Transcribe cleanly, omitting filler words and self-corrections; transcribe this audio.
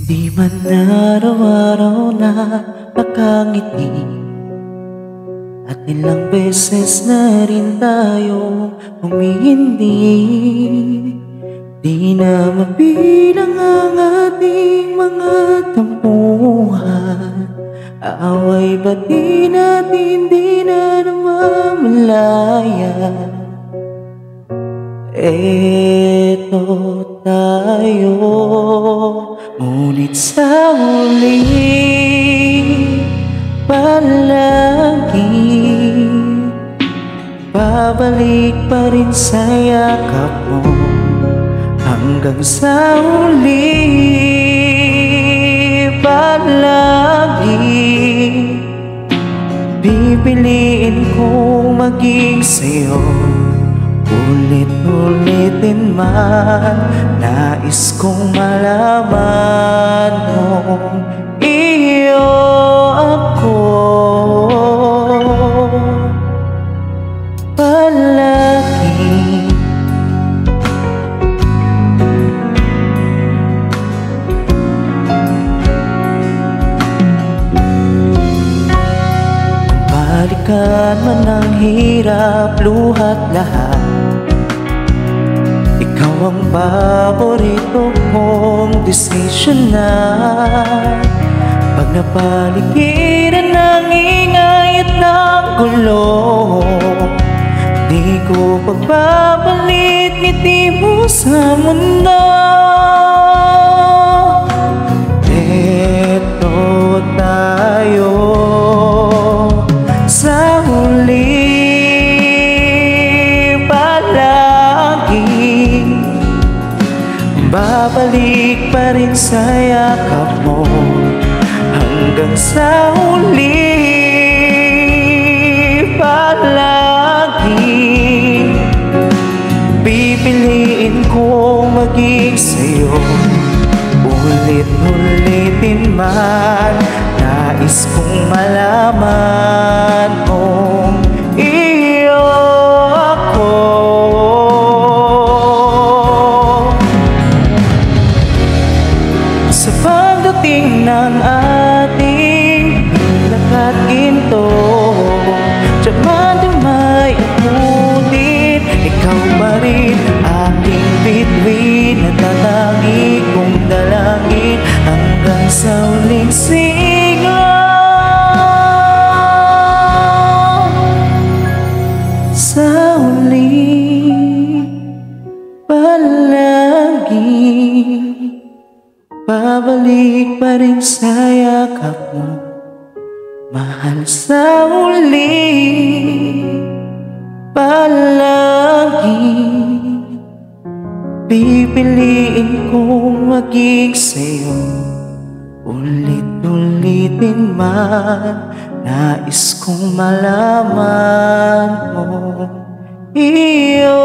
Di man araw-araw na nakangiti, at ilang beses na rin tayo humihindi. Di na mabilang ang ating mga tampuhan, away ba't di natin di na namamalayan? Eto tayo, ngunit sa huli palagi babalik pa rin sa yakap mo. Hanggang sa huli palagi pipiliin kong maging sa'yo. Ulit-ulitin man, nais kong malaman kung iyo ako palagi. Balikan man ang hirap, luhat lahat, ikaw ang paborito kong decision na. Pag napaligiran ng ingay at ng gulo, di ko pagpapalit ngiti mo sa mundo. Eto tayo sa huli palagi, babalik pa rin sa yakap mo. Hanggang sa huli palagi pipiliin kong maging sa'yo. Ulit-ulitin man, nais kong malaman kung iyo ako. Sa pagdating ng ating lakat ginto, diyaman may ulit, ikaw pa rin aking bituin, natatangi kong dalangin hanggang sa huling siglo. Sa huli palagi babalik pa rin sa yakap mo. Mahal, sa huli palagi pipiliin kong maging sa'yo. Ulit-ulitin man, nais kong malaman mo iyo